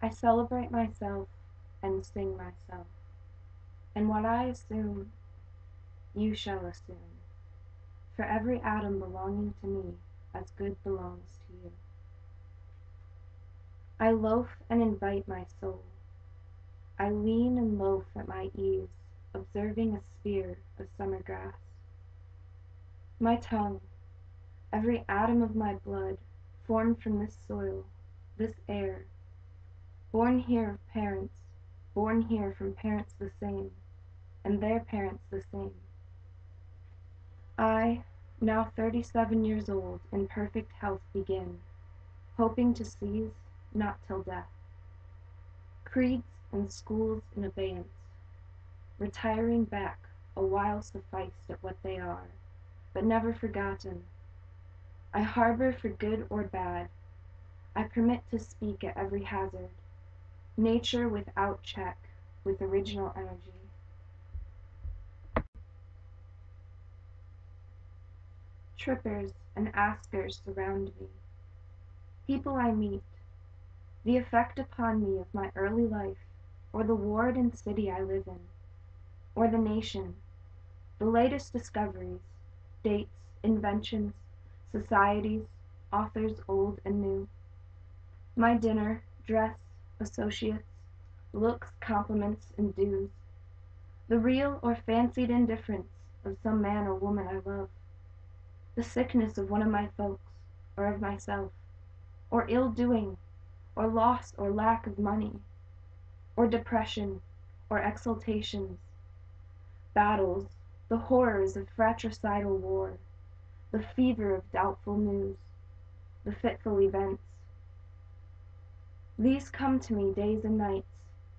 I celebrate myself and sing myself, and what I assume, you shall assume, for every atom belonging to me as good belongs to you. I loaf and invite my soul. I lean and loaf at my ease, observing a spear of summer grass. My tongue, every atom of my blood, formed from this soil, this air, born here of parents, born here from parents the same, and their parents the same. I, now 37 years old, in perfect health begin, hoping to seize, not till death. Creeds and schools in abeyance, retiring back, a while sufficed at what they are, but never forgotten. I harbor for good or bad, I permit to speak at every hazard, nature without check, with original energy. Trippers and askers surround me. People I meet, the effect upon me of my early life, or the ward and city I live in, or the nation, the latest discoveries, dates, inventions, societies, authors old and new. My dinner, dress, associates, looks, compliments, and dues. The real or fancied indifference of some man or woman I love. The sickness of one of my folks, or of myself, or ill-doing, or loss or lack of money, or depression, or exultations, battles, the horrors of fratricidal war, the fever of doubtful news, the fitful events. These come to me days and nights,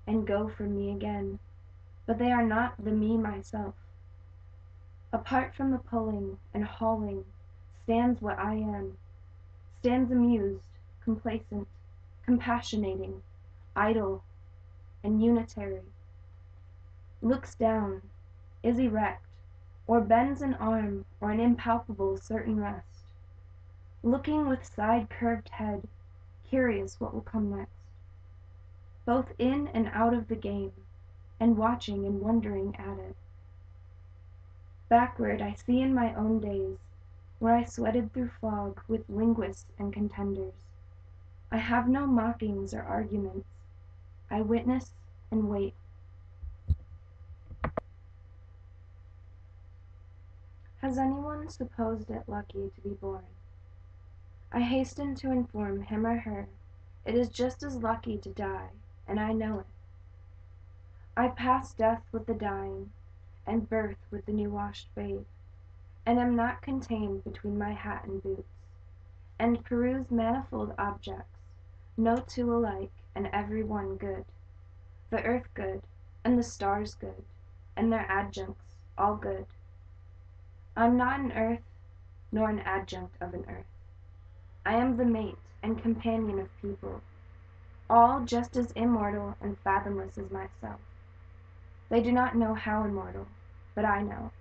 and go from me again, but they are not the me myself. Apart from the pulling and hauling stands what I am, stands amused, complacent, compassionating, idle, and unitary, looks down, is erect, or bends an arm or an impalpable certain rest, looking with side-curved head, curious what will come next, both in and out of the game, and watching and wondering at it. Backward I see in my own days, where I sweated through fog with linguists and contenders. I have no mockings or arguments. I witness and wait. Has anyone supposed it lucky to be born? I hasten to inform him or her it is just as lucky to die, and I know it. I pass death with the dying, and birth with the new-washed babe, and am not contained between my hat and boots, and peruse manifold objects, no two alike, and every one good, the earth good, and the stars good, and their adjuncts all good. I'm not an earth, nor an adjunct of an earth. I am the mate and companion of people, all just as immortal and fathomless as myself. They do not know how immortal, but I know.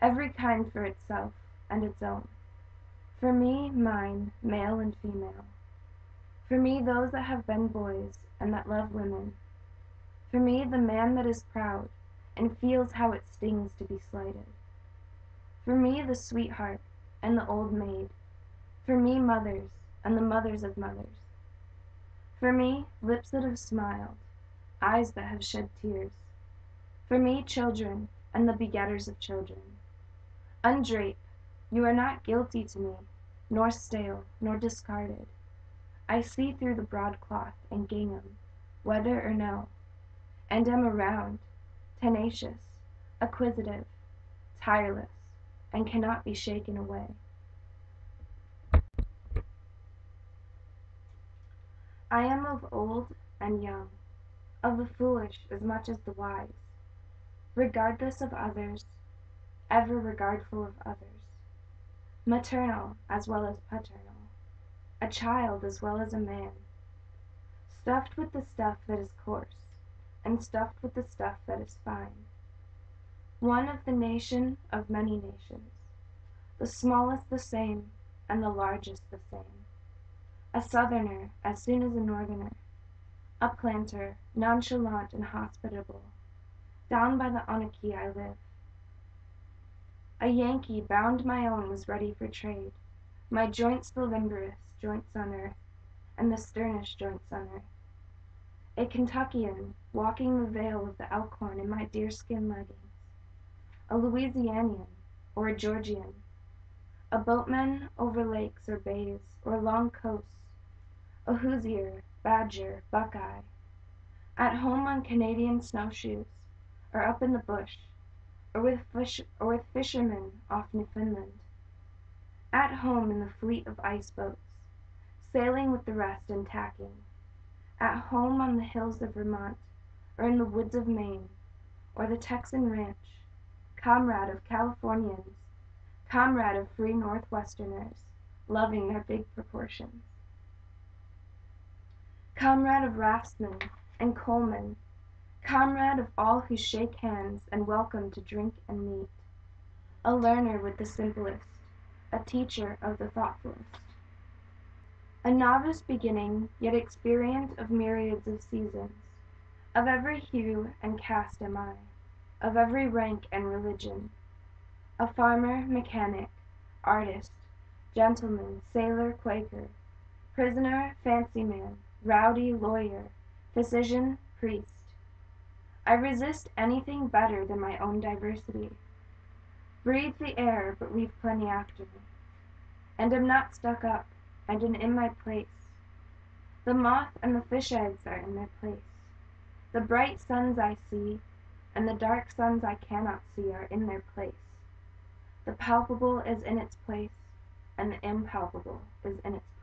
Every kind for itself and its own. For me, mine, male and female. For me, those that have been boys and that love women. For me, the man that is proud and feels how it stings to be slighted. For me, the sweetheart and the old maid. For me, mothers and the mothers of mothers. For me, lips that have smiled, eyes that have shed tears. For me, children and the begetters of children. Undrape, you are not guilty to me, nor stale, nor discarded. I see through the broadcloth and gingham, whether or no, and am around, tenacious, acquisitive, tireless, and cannot be shaken away. I am of old and young, of the foolish as much as the wise, regardless of others, ever regardful of others, maternal as well as paternal, a child as well as a man, stuffed with the stuff that is coarse, and stuffed with the stuff that is fine, one of the nation of many nations, the smallest the same, and the largest the same, a southerner as soon as a northerner, a planter, nonchalant and hospitable, down by the Onakee I live. A Yankee bound my own was ready for trade, my joints the limberest joints on earth, and the sternest joints on earth. A Kentuckian, walking the vale of the Elkhorn in my deerskin leggings, a Louisianian, or a Georgian, a boatman over lakes or bays or long coasts, a Hoosier, Badger, Buckeye, at home on Canadian snowshoes, or up in the bush, or with fishermen off Newfoundland, at home in the fleet of ice boats, sailing with the rest and tacking, at home on the hills of Vermont, or in the woods of Maine, or the Texan ranch, comrade of Californians, comrade of free Northwesterners, loving their big proportions, comrade of raftsmen and coalmen, comrade of all who shake hands and welcome to drink and meat, a learner with the simplest, a teacher of the thoughtfulest. A novice beginning, yet experient of myriads of seasons, of every hue and caste am I, of every rank and religion, a farmer, mechanic, artist, gentleman, sailor, Quaker, prisoner, fancy man, rowdy, lawyer, physician, priest. I resist anything better than my own diversity. Breathe the air, but leave plenty after me. And am not stuck up, and am in my place. The moth and the fish eggs are in their place. The bright suns I see, and the dark suns I cannot see are in their place. The palpable is in its place, and the impalpable is in its